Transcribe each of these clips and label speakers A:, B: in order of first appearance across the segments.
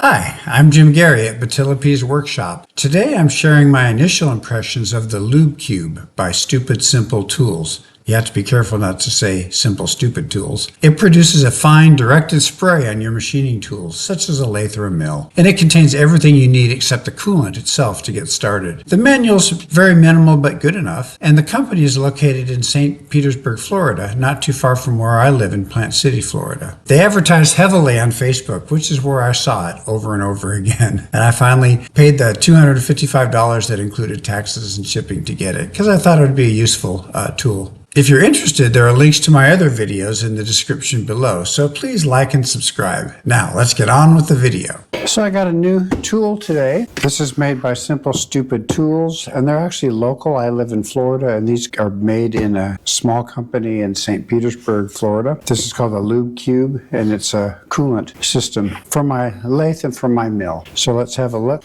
A: Hi, I'm Jim Gary at Batilipe's Workshop. Today I'm sharing my initial impressions of the Lube Cube by Stupid Simple Tools. You have to be careful not to say simple stupid tools. It produces a fine directed spray on your machining tools, such as a lathe or a mill, and it contains everything you need except the coolant itself to get started. The manual's very minimal but good enough, and the company is located in St. Petersburg, Florida, not too far from where I live in Plant City, Florida. They advertise heavily on Facebook, which is where I saw it over and over again, and I finally paid the $255 that included taxes and shipping to get it, because I thought it would be a useful tool. If you're interested, there are links to my other videos in the description below, so please like and subscribe. Now, let's get on with the video. So I got a new tool today. This is made by Simple Stupid Tools, and they're actually local. I live in Florida, and these are made in a small company in St. Petersburg, Florida. This is called the Lube Cube, and it's a coolant system for my lathe and for my mill. So let's have a look.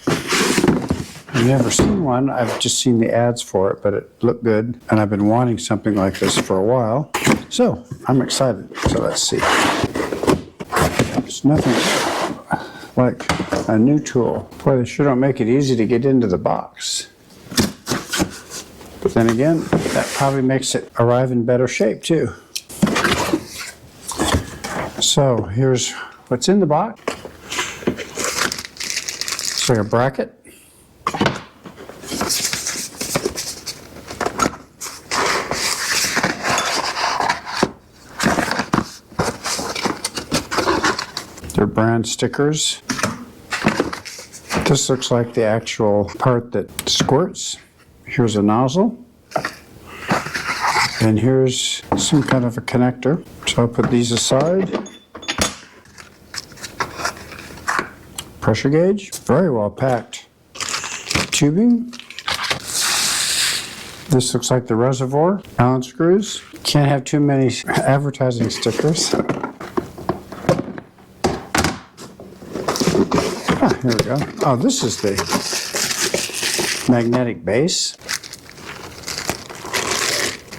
A: I've never seen one. I've just seen the ads for it, but it looked good, and I've been wanting something like this for a while. So I'm excited. So let's see. There's nothing like a new tool. Boy, they sure don't make it easy to get into the box. But then again, that probably makes it arrive in better shape too. So here's what's in the box. It's like a bracket. They're brand stickers. This looks like the actual part that squirts. Here's a nozzle. And here's some kind of a connector. So I'll put these aside. Pressure gauge, very well packed. Tubing. This looks like the reservoir. Allen screws. Can't have too many advertising stickers. Here we go. Oh, this is the magnetic base.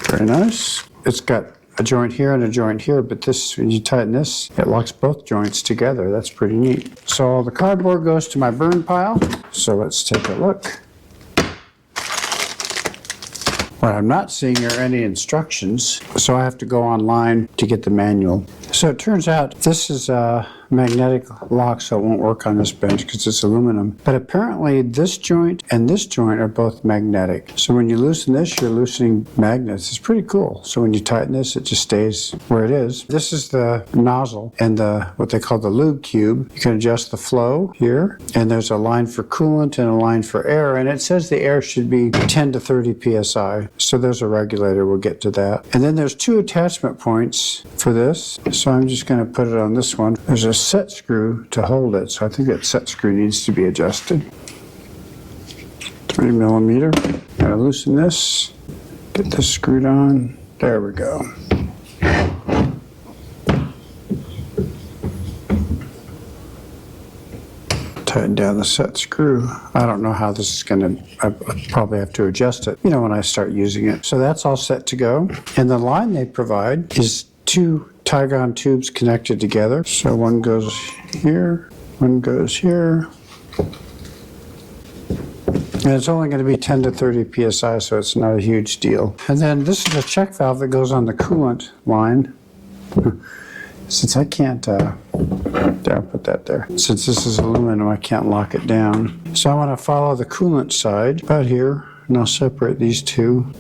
A: Very nice. It's got a joint here and a joint here, but this, when you tighten this, it locks both joints together. That's pretty neat. So all the cardboard goes to my burn pile. So let's take a look. What I'm not seeing are any instructions, so I have to go online to get the manual. So it turns out this is a magnetic lock, so it won't work on this bench because it's aluminum. But apparently this joint and this joint are both magnetic. So when you loosen this, you're loosening magnets. It's pretty cool. So when you tighten this, it just stays where it is. This is the nozzle and what they call the Lube Cube. You can adjust the flow here, and there's a line for coolant and a line for air, and it says the air should be 10 to 30 psi. So there's a regulator. We'll get to that. And then there's two attachment points for this. So I'm just going to put it on this one. There's a set screw to hold it, so I think that set screw needs to be adjusted. 3 millimeter. Gotta loosen this. Get this screwed on. There we go. Tighten down the set screw. I don't know how this is gonna, I probably have to adjust it, when I start using it. So that's all set to go. And the line they provide is 2 Tygon tubes connected together. So one goes here, one goes here. And it's only going to be 10 to 30 psi, so it's not a huge deal. And then this is a check valve that goes on the coolant line. Since I can't, there, I'll put that there. Since this is aluminum, I can't lock it down. So I want to follow the coolant side about here, and I'll separate these two.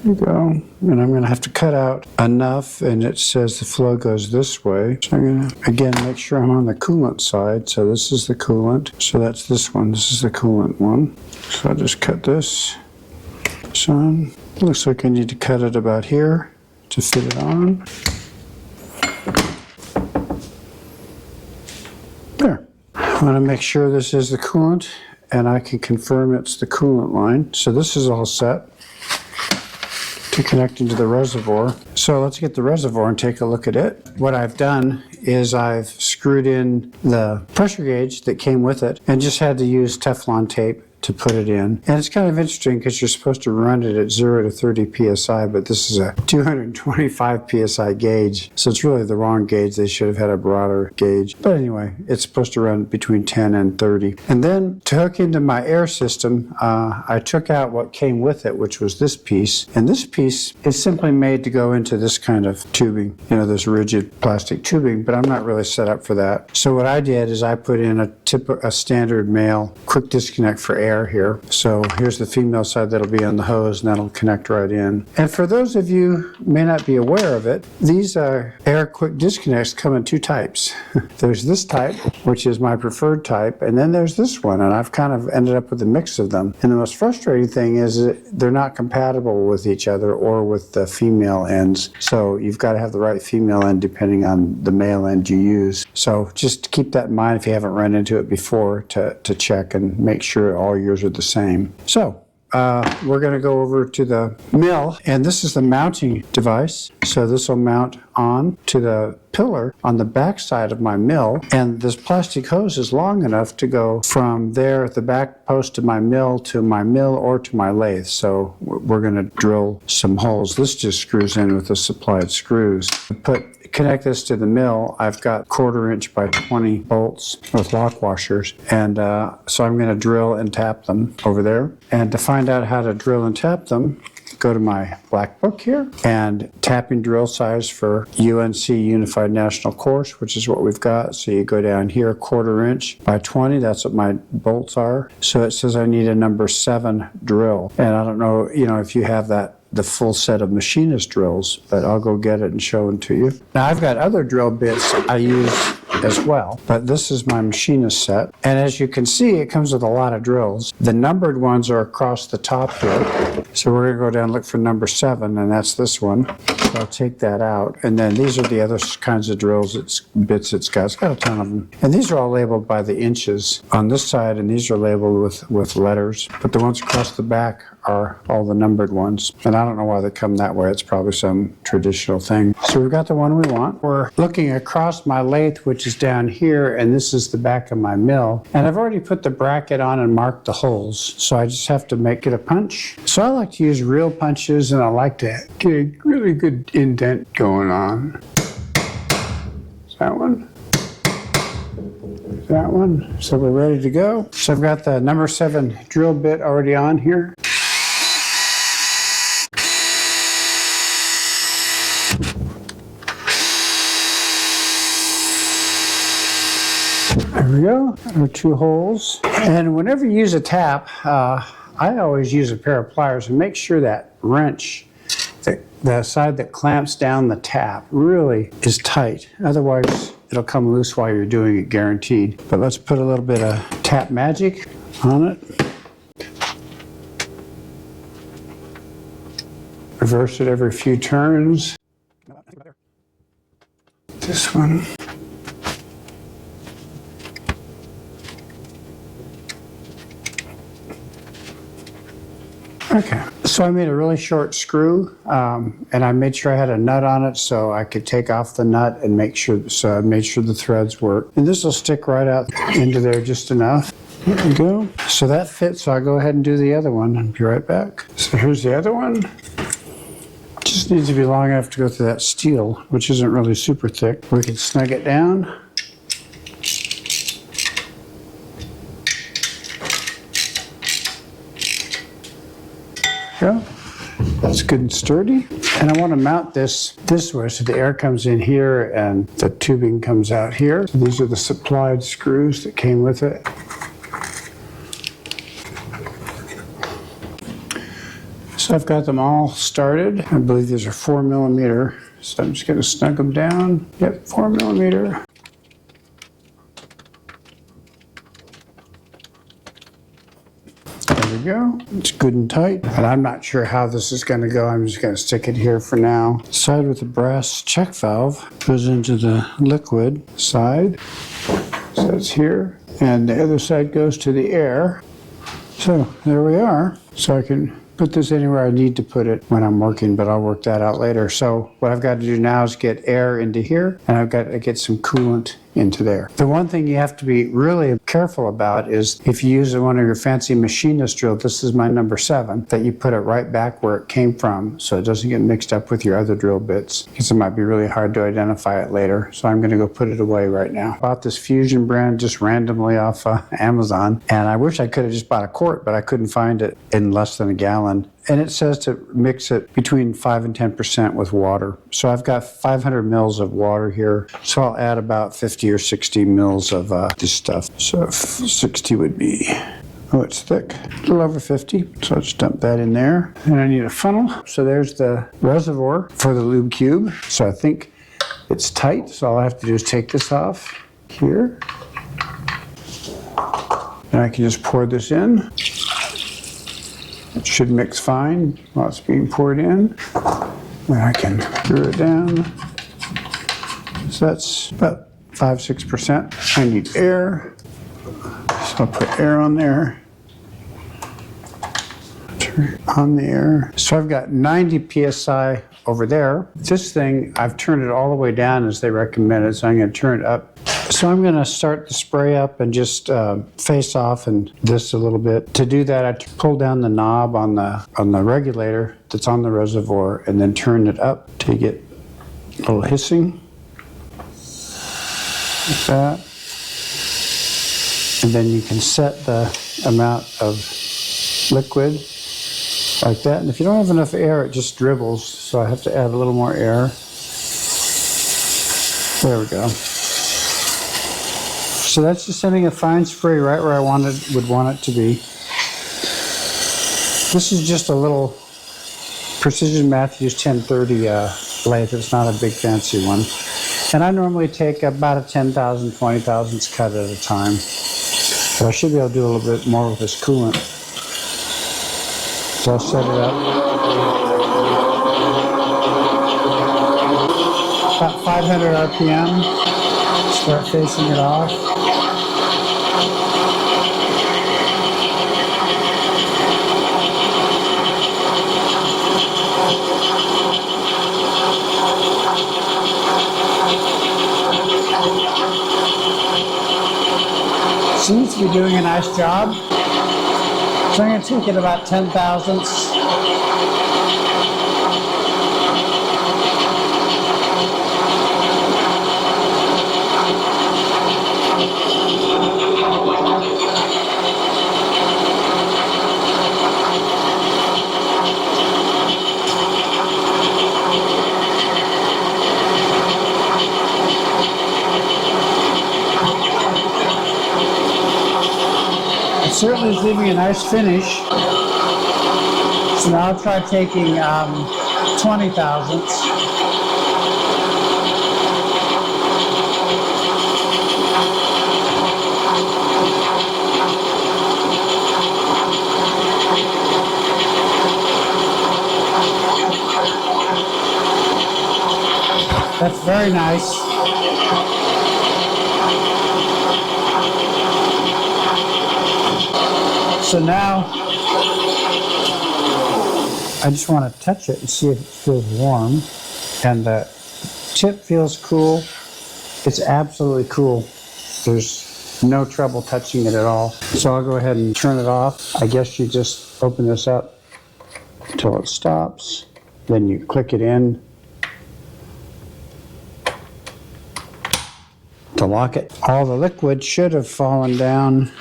A: There you go. And I'm going to have to cut out enough, and it says the flow goes this way. So I'm going to, again, make sure I'm on the coolant side. So this is the coolant. So that's this one. This is the coolant one. So I'll just cut this on. Looks like I need to cut it about here to fit it on. There. I want to make sure this is the coolant, and I can confirm it's the coolant line. So this is all set to connect into the reservoir. So let's get the reservoir and take a look at it. What I've done is I've screwed in the pressure gauge that came with it and just had to use Teflon tape to put it in. And it's kind of interesting because you're supposed to run it at 0 to 30 psi, but this is a 225 psi gauge, so it's really the wrong gauge. They should have had a broader gauge. But anyway, it's supposed to run between 10 and 30. And then to hook into my air system, I took out what came with it, which was this piece. And this piece is simply made to go into this kind of tubing, this rigid plastic tubing, but I'm not really set up for that. So what I did is I put in a standard male quick disconnect for air here. So here's the female side that'll be on the hose, and that'll connect right in. And for those of you who may not be aware of it, these air quick disconnects come in two types. There's this type, which is my preferred type, and then there's this one, and I've kind of ended up with a mix of them. And the most frustrating thing is that they're not compatible with each other or with the female ends. So you've got to have the right female end depending on the male end you use. So just keep that in mind if you haven't run into it before, to check and make sure all yours are the same. So we're going to go over to the mill, and this is the mounting device. So this will mount on to the pillar on the back side of my mill, and this plastic hose is long enough to go from there at the back post of my mill to my mill or to my lathe. So we're going to drill some holes. This just screws in with the supplied screws. Connect this to the mill. I've got 1/4 inch by 20 bolts with lock washers, and so I'm going to drill and tap them over there. And to find out how to drill and tap them, go to my black book here, and tapping drill size for UNC Unified National Course, which is what we've got. So you go down here, 1/4 inch by 20, that's what my bolts are. So it says I need a number 7 drill. And I don't know, if you have the full set of machinist drills, but I'll go get it and show them to you. Now I've got other drill bits I use as well, but this is my machinist set. And as you can see, it comes with a lot of drills. The numbered ones are across the top here. So we're gonna go down and look for number 7, and that's this one. So I'll take that out. And then these are the other kinds of drills, bits it's got. It's got a ton of them. And these are all labeled by the inches on this side, and these are labeled with letters. But the ones across the back are all the numbered ones. And I don't know why they come that way. It's probably some traditional thing. So we've got the one we want. We're looking across my lathe, which is down here, and this is the back of my mill. And I've already put the bracket on and marked the holes. So I just have to make it a punch. So I like to use real punches, and I like to get a really good indent going on. Is that one? That one. So we're ready to go. So I've got the number 7 drill bit already on here. There we go. There are 2 holes. And whenever you use a tap, I always use a pair of pliers and make sure that wrench, the side that clamps down the tap, really is tight. Otherwise, it'll come loose while you're doing it, guaranteed. But let's put a little bit of tap magic on it. Reverse it every few turns. This one. Okay, so I made a really short screw, and I made sure I had a nut on it so I could take off the nut and make sure, so I made sure the threads work. And this will stick right out into there just enough. There we go. So that fits, so I'll go ahead and do the other one and be right back. So here's the other one. Just needs to be long enough to go through that steel, which isn't really super thick. We can snug it down. Go. That's good and sturdy. And I want to mount this way so the air comes in here and the tubing comes out here. So these are the supplied screws that came with it. So I've got them all started. I believe these are 4mm. So I'm just going to snug them down. Yep, 4mm. There we go. It's good and tight. And I'm not sure how this is going to go. I'm just going to stick it here for now. Side with the brass check valve goes into the liquid side. So it's here. And the other side goes to the air. So there we are. So I can put this anywhere I need to put it when I'm working, but I'll work that out later. So what I've got to do now is get air into here, and I've got to get some coolant into there. The one thing you have to be really careful about is if you use one of your fancy machinist drill, this is my number 7, that you put it right back where it came from so it doesn't get mixed up with your other drill bits, because it might be really hard to identify it later. So I'm going to go put it away right now. Bought this Fusion brand just randomly off Amazon, and I wish I could have just bought a quart, but I couldn't find it in less than a gallon. And it says to mix it between 5 and 10% with water. So I've got 500 mils of water here. So I'll add about 50 or 60 mils of this stuff. So 60 would be, oh, it's thick, a little over 50. So let's dump that in there. And I need a funnel. So there's the reservoir for the Lube Cube. So I think it's tight. So all I have to do is take this off here. And I can just pour this in. It should mix fine while it's being poured in. And I can screw it down. So that's about 5-6%. I need air. So I'll put air on there. Turn on the air. So I've got 90 psi over there. This thing, I've turned it all the way down as they recommended, so I'm going to turn it up. So I'm going to start the spray up and just face off and this a little bit. To do that, I pull down the knob on the regulator that's on the reservoir and then turn it up to get a little hissing, like that. And then you can set the amount of liquid like that. And if you don't have enough air, it just dribbles. So I have to add a little more air. There we go. So that's just sending a fine spray right where I would want it to be. This is just a little Precision Matthews 1030 lathe. It's not a big fancy one. And I normally take about a 10,000, 20 thousandths cut at a time. But I should be able to do a little bit more with this coolant. So I'll set it up. About 500 RPM. Start facing it off. Seems to be doing a nice job. So I'm going to take it about 10 thousandths. Certainly is leaving a nice finish. So now I'll try taking 20 thousandths. That's very nice. So now, I just want to touch it and see if it feels warm. And the tip feels cool. It's absolutely cool. There's no trouble touching it at all. So I'll go ahead and turn it off. I guess you just open this up until it stops. Then you click it in to lock it. All the liquid should have fallen down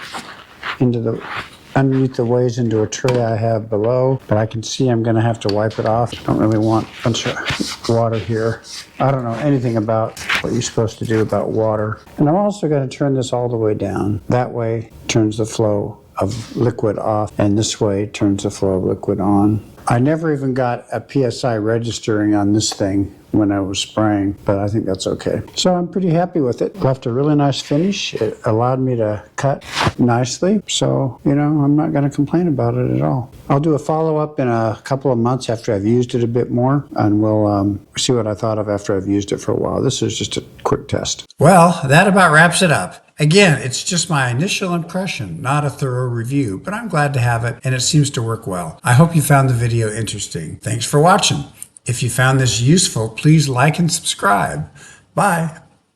A: into underneath the ways into a tray I have below, but I can see I'm going to have to wipe it off. I don't really want a bunch of water here. I don't know anything about what you're supposed to do about water. And I'm also going to turn this all the way down. That way it turns the flow of liquid off, and this way it turns the flow of liquid on. I never even got a PSI registering on this thing when I was spraying, but I think that's okay. So I'm pretty happy with it. Left a really nice finish. It allowed me to cut nicely. So, you know, I'm not going to complain about it at all. I'll do a follow-up in a couple of months after I've used it a bit more, and we'll see what I thought of after I've used it for a while. This is just a quick test. Well, that about wraps it up. Again, it's just my initial impression, not a thorough review, but I'm glad to have it, and it seems to work well. I hope you found the video interesting. Thanks for watching. If you found this useful, please like and subscribe. Bye.